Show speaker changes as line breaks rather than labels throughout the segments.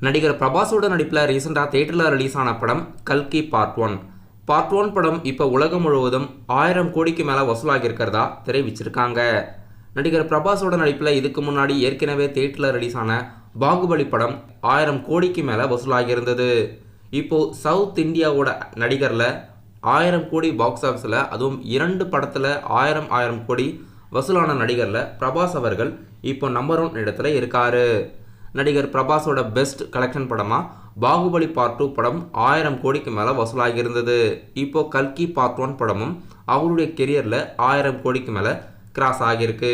நடிகர் பிரபாஸோட நடிப்பில் ரீசெண்டாக தியேட்டரில் ரிலீஸ் ஆன படம் கல்கி பார்ட் 1. பார்ட் 1 படம் இப்போ உலகம் முழுவதும் 1000 கோடிக்கு மேலே வசூலாகி இருக்கிறதா தெரிவிச்சிருக்காங்க. நடிகர் பிரபாஸோட நடிப்பில் இதுக்கு முன்னாடி ஏற்கனவே தியேட்டரில் ரிலீஸ் ஆன பாகுபலி படம் 1000 கோடிக்கு மேலே வசூலாகி இருந்தது. இப்போது சவுத் இந்தியாவோட நடிகரில் 1000 கோடி பாக்ஸ் ஆஃபீஸில், அதுவும் 2 படத்தில் 1000 கோடி வசூலான நடிகரில் பிரபாஸ் அவர்கள் இப்போ நம்பர் 1 இடத்துல இருக்காரு. நடிகர் பிரபாஸோட பெஸ்ட் கலெக்ஷன் படமாக பாகுபலி பார்ட் 2 படம் 1000 கோடிக்கு மேலே வசூலாகி இருந்தது. இப்போ கல்கி பார்ட் 1 படமும் அவருடைய கெரியரில் 1000 கோடிக்கு மேலே கிராஸ் ஆகியிருக்கு.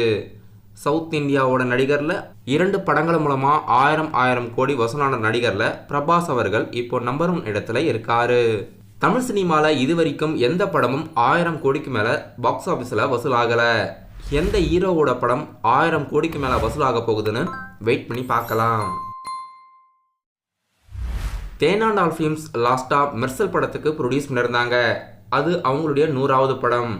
சவுத் இந்தியாவோட நடிகரில் 2 படங்கள் மூலமாக 1000 கோடி வசூலான நடிகரில் பிரபாஸ் அவர்கள் இப்போ நம்பர் 1 இடத்துல இருக்காரு. தமிழ் சினிமாவில் இதுவரைக்கும் எந்த படமும் 1000 கோடிக்கு மேலே பாக்ஸ் ஆஃபீஸில் வசூலாகலை. எந்த ஹீரோவோட படம் 1000 கோடிக்கு மேலே வசூலாக போகுதுன்னு வெயிட் பண்ணி பார்க்கலாம். தேனாண்டால் ஃபிலிம்ஸ் லாஸ்ட்டாக மெர்சல் படத்துக்கு ப்ரொடியூஸ் பண்ணியிருந்தாங்க. அது அவங்களுடைய 100வது படம்.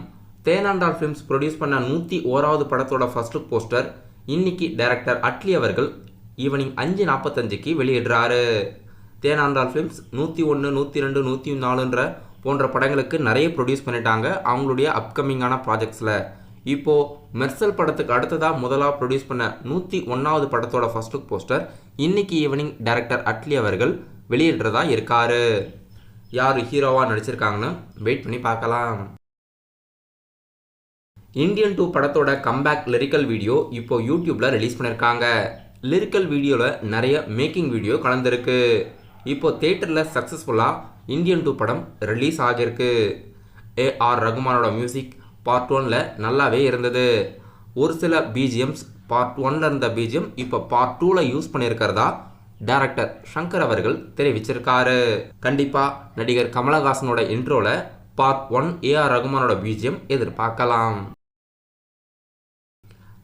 தேனாண்டால் ஃபிலிம்ஸ் ப்ரொடியூஸ் பண்ண 101வது படத்தோட ஃபர்ஸ்ட் போஸ்டர் இன்னைக்கு டைரக்டர் அட்லி அவர்கள் ஈவினிங் 5:45க்கு வெளியிடுறாரு. தேனாண்டால் ஃபிலிம்ஸ் 101, 102, 104 போன்ற படங்களுக்கு நிறைய ப்ரொடியூஸ் பண்ணிட்டாங்க அவங்களுடைய அப்கமிங்கான ப்ராஜெக்ட்ஸில். இப்போது மெர்சல் படத்துக்கு அடுத்ததாக முதலாக ப்ரொடியூஸ் பண்ண 101வது படத்தோட ஃபர்ஸ்ட் லுக் போஸ்டர் இன்னைக்கு ஈவினிங் டைரக்டர் அட்லி அவர்கள் வெளியிடுறதா இருக்காரு. யார் ஹீரோவாக நடிச்சிருக்காங்கன்னு வெயிட் பண்ணி பார்க்கலாம். இந்தியன் 2 படத்தோட கம்பேக் லிரிக்கல் வீடியோ இப்போ யூடியூப்பில் ரிலீஸ் பண்ணியிருக்காங்க. லிரிக்கல் வீடியோவில் நிறைய மேக்கிங் வீடியோ கலந்துருக்கு. இப்போ தியேட்டரில் சக்ஸஸ்ஃபுல்லாக இந்தியன் 2 படம் ரிலீஸ் ஆகியிருக்கு. ஏஆர் ரகுமானோட மியூசிக் பார்ட் 1ல் நல்லாவே இருந்தது. ஒரு சில பிஜிஎம்ஸ் பார்ட் 1ல் இருந்த பிஜிஎம் இப்போ பார்ட் 2ல் யூஸ் பண்ணியிருக்கிறதா டைரக்டர் சங்கர் அவர்கள் தெரிவிச்சிருக்காரு. கண்டிப்பாக நடிகர் கமலஹாசனோட இன்ட்ரோவில் பார்ட் 1 ஏஆர் ரகுமானோட பிஜிஎம் எதிர்பார்க்கலாம்.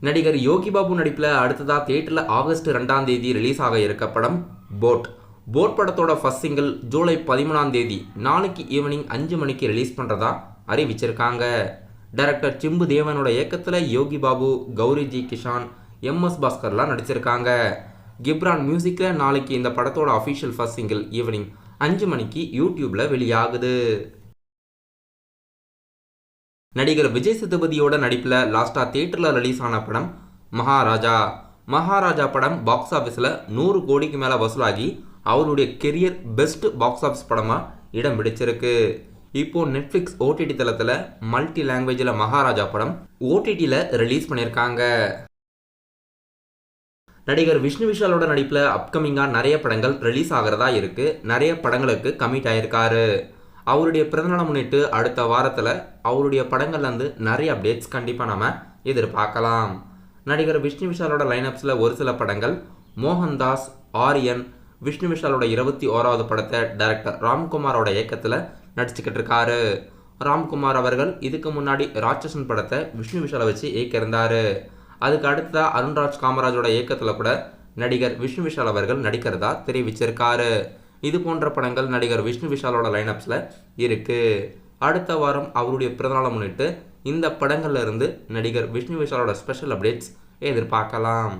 நடிகர் யோகி பாபு நடிப்பில் அடுத்ததாக தியேட்டரில் ஆகஸ்ட் 2ஆம் தேதி ரிலீஸ் ஆக இருக்க படம் போட். போட் படத்தோட ஃபர்ஸ்ட் சிங்கிள் ஜூலை 13ஆம் தேதி நாளைக்கு ஈவினிங் 5 மணிக்கு ரிலீஸ் பண்ணுறதா அறிவிச்சிருக்காங்க. டைரக்டர் சிம்பு தேவனோட இயக்கத்தில் யோகி பாபு, கௌரிஜி கிஷான், எம்எஸ் பாஸ்கர்லாம் நடிச்சிருக்காங்க. கிப்ரான் மியூசிக்கில் நாளைக்கு இந்த படத்தோட அஃபிஷியல் ஃபர்ஸ்ட் சிங்கிள் ஈவினிங் 5 மணிக்கு யூடியூப்பில் வெளியாகுது. நடிகர் விஜய் சேதுபதியோட நடிப்பில் லாஸ்ட்டாக தியேட்டரில் ரிலீஸ் ஆன படம் மகாராஜா. மகாராஜா படம் பாக்ஸ் ஆஃபீஸில் 100 கோடிக்கு மேலே வசூலாகி அவருடைய கெரியர் பெஸ்ட் பாக்ஸ் ஆஃபீஸ் படமாக இடம் பிடிச்சிருக்கு. இப்போ நெட்ஃப்ளிக்ஸ் ஓடிடி தளத்தில் மல்டி லாங்குவேஜில் மகாராஜா படம் ஓடிடியில் ரிலீஸ் பண்ணியிருக்காங்க. நடிகர் விஷ்ணு விஷாலோட நடிப்பில் அப்கமிங்காக நிறைய படங்கள் ரிலீஸ் ஆகிறதா இருக்குது. நிறைய படங்களுக்கு கமிட் ஆகியிருக்காரு. அவருடைய பிறந்தநாளை முன்னிட்டு அடுத்த வாரத்தில் அவருடைய படங்கள்லேருந்து நிறைய அப்டேட்ஸ் கண்டிப்பாக நம்ம எதிர்பார்க்கலாம். நடிகர் விஷ்ணு விஷாலோட லைனப்ஸில் ஒரு சில படங்கள் மோகன்தாஸ், ஆரியன், விஷ்ணு விஷாலோட 21வது படத்தை டைரக்டர் ராம்குமாரோட இயக்கத்தில் நடிச்சுக்கிட்டு இருக்காரு. ராம்குமார் அவர்கள் இதுக்கு முன்னாடி ராட்சசன் படத்தை விஷ்ணு விஷாலை வச்சு இயக்கியிருந்தார். அதுக்கு அடுத்ததாக அருண்ராஜ் காமராஜோட இயக்கத்தில் கூட நடிகர் விஷ்ணு விஷால் அவர்கள் நடிக்கிறதா தெரிவிச்சிருக்காரு. இது போன்ற படங்கள் நடிகர் விஷ்ணு விஷாலோட லைனப்ஸில் இருக்குது. அடுத்த வாரம் அவருடைய பிறந்தநாளை முன்னிட்டு இந்த படங்கள்ல இருந்து நடிகர் விஷ்ணு விஷாலோட ஸ்பெஷல் அப்டேட்ஸ் எதிர்பார்க்கலாம்.